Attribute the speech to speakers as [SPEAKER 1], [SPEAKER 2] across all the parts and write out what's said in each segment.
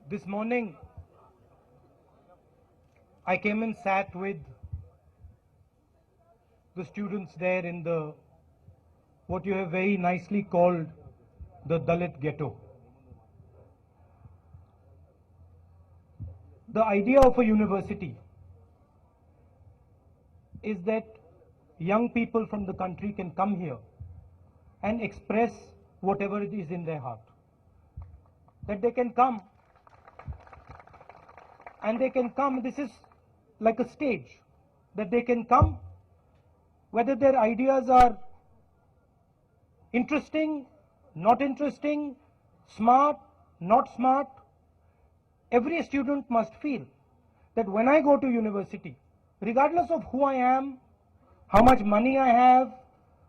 [SPEAKER 1] This morning, I came and sat with the students there in what you have very nicely called the Dalit ghetto. The idea of a university is that young people from the country can come here and express whatever it is in their heart. That they can come and this is like a stage, that they can come, whether their ideas are interesting, not interesting, smart, not smart. Every student must feel that when I go to university, regardless of who I am, how much money I have,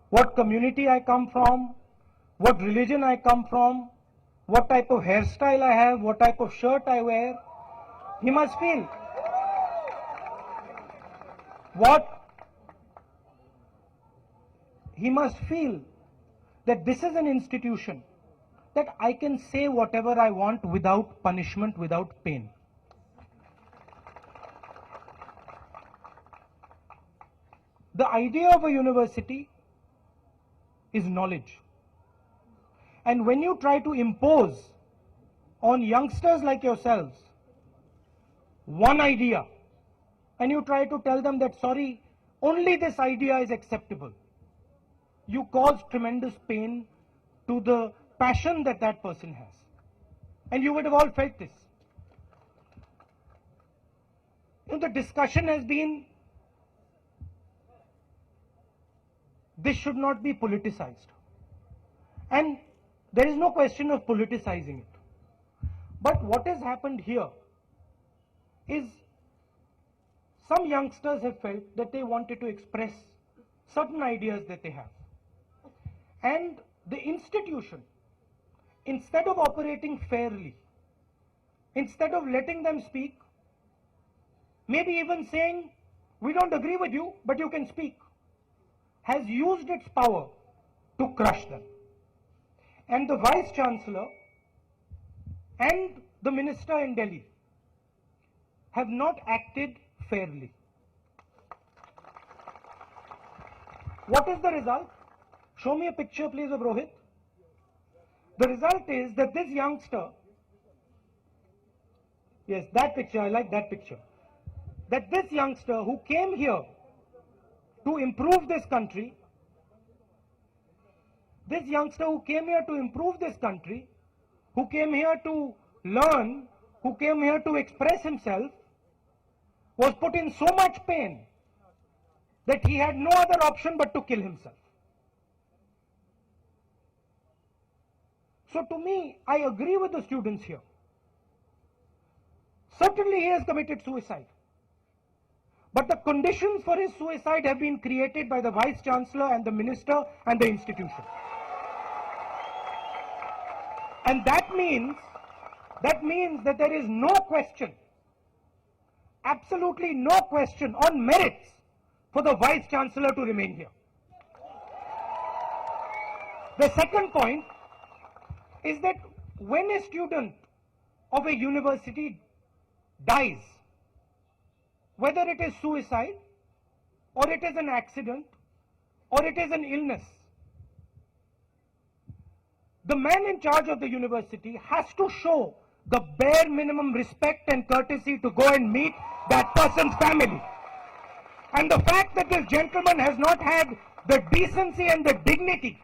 [SPEAKER 1] what community I come from, what religion I come from, what type of hairstyle I have, what type of shirt I wear, he must feel that this is an institution that I can say whatever I want without punishment, without pain. The idea of a university is knowledge. And when you try to impose on youngsters like yourselves one idea, and you try to tell them that, sorry, only this idea is acceptable, you cause tremendous pain to the passion that that person has. And you would have all felt this. The discussion has been, this should not be politicized. And there is no question of politicizing it. But what has happened here is some youngsters have felt that they wanted to express certain ideas that they have. And the institution, instead of operating fairly, instead of letting them speak, maybe even saying, we don't agree with you, but you can speak, has used its power to crush them. And the Vice Chancellor and the Minister in Delhi have not acted fairly. What is the result? Show me a picture, please, of Rohit. The result is that this youngster, yes, that picture, I like that picture, that this youngster who came here to improve this country, who came here to learn, who came here to express himself, was put in so much pain that he had no other option but to kill himself. So to me, I agree with the students here. Certainly he has committed suicide. But the conditions for his suicide have been created by the Vice Chancellor and the Minister and the institution. And that means that there is no question, absolutely no question on merits for the Vice Chancellor to remain here. The second point is that when a student of a university dies, whether it is suicide, or it is an accident, or it is an illness, the man in charge of the university has to show the bare minimum respect and courtesy to go and meet that person's family. And the fact that this gentleman has not had the decency and the dignity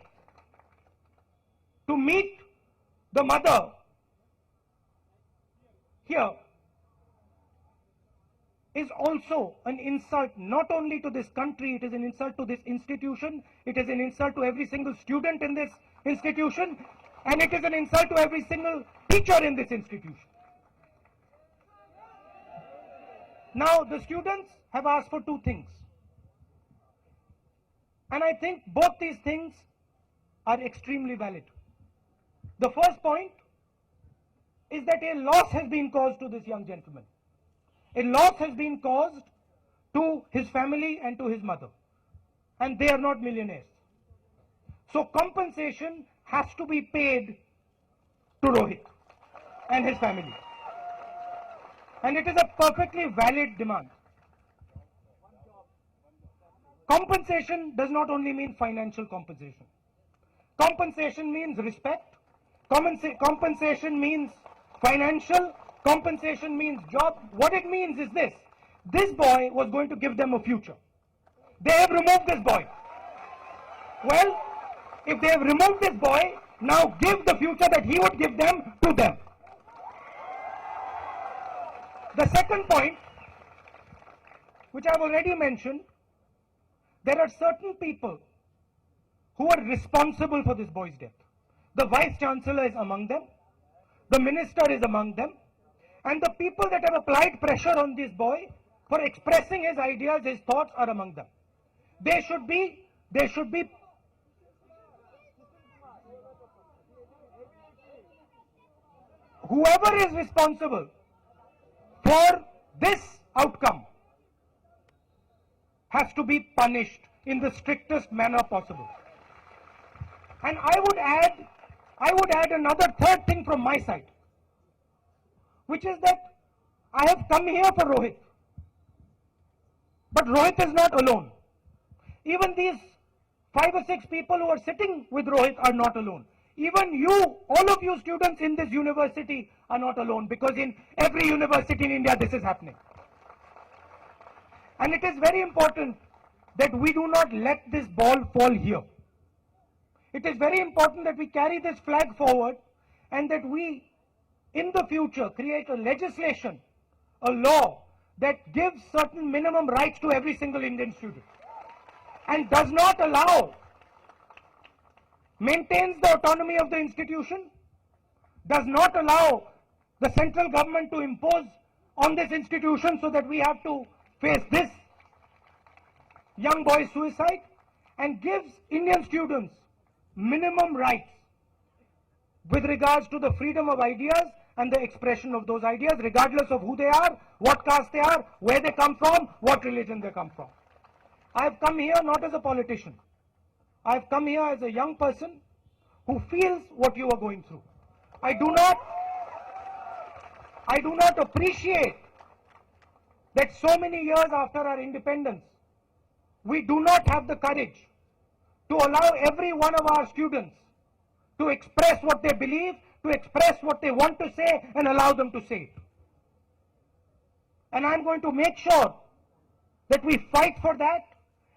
[SPEAKER 1] to meet the mother here is also an insult not only to this country, it is an insult to this institution, it is an insult to every single student in this institution, and it is an insult to every single teacher in this institution. Now, the students have asked for two things. And I think both these things are extremely valid. The first point is that a loss has been caused to this young gentleman. A loss has been caused to his family and to his mother. And they are not millionaires. So compensation has to be paid to Rohit and his family. and it is a perfectly valid demand. Compensation does not only mean financial compensation. Compensation means respect. Compensation means financial. Compensation means job. What it means is this. This boy was going to give them a future. They have removed this boy. Well, if they have removed this boy, now give the future that he would give them to them. The second point, which I've already mentioned, there are certain people who are responsible for this boy's death. The vice chancellor is among them, the minister is among them, and the people that have applied pressure on this boy for expressing his ideas, his thoughts are among them. They should be whoever is responsible for this outcome has to be punished in the strictest manner possible. And I would add another third thing from my side, which is that I have come here for Rohit. But Rohit is not alone. Even these 5 or 6 people who are sitting with Rohit are not alone. Even you, all of you students in this university are not alone, because in every university in India this is happening. And it is very important that we do not let this ball fall here. It is very important that we carry this flag forward and that we, in the future, create a legislation, a law that gives certain minimum rights to every single Indian student and does not allow, maintains the autonomy of the institution, does not allow the central government to impose on this institution so that we have to face this young boy's suicide, and gives Indian students minimum rights with regards to the freedom of ideas and the expression of those ideas, regardless of who they are, what caste they are, where they come from, what religion they come from. I have come here not as a politician. I have come here as a young person who feels what you are going through. I do not appreciate that so many years after our independence, we do not have the courage to allow every one of our students to express what they believe, to express what they want to say, and allow them to say it. And I'm going to make sure that we fight for that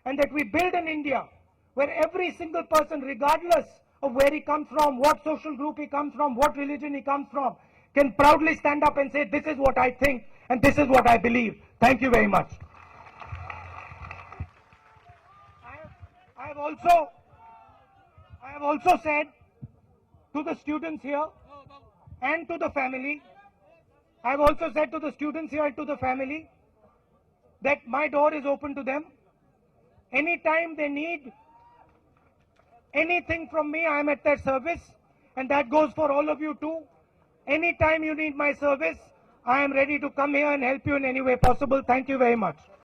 [SPEAKER 1] and that we build an India where every single person, regardless of where he comes from, what social group he comes from, what religion he comes from, can proudly stand up and say, this is what I think and this is what I believe. Thank you very much. I have also said to the students here and to the family, I have also said to the students here and to the family that my door is open to them. Anytime they need anything from me, I am at their service, and that goes for all of you too. Anytime you need my service, I am ready to come here and help you in any way possible. Thank you very much.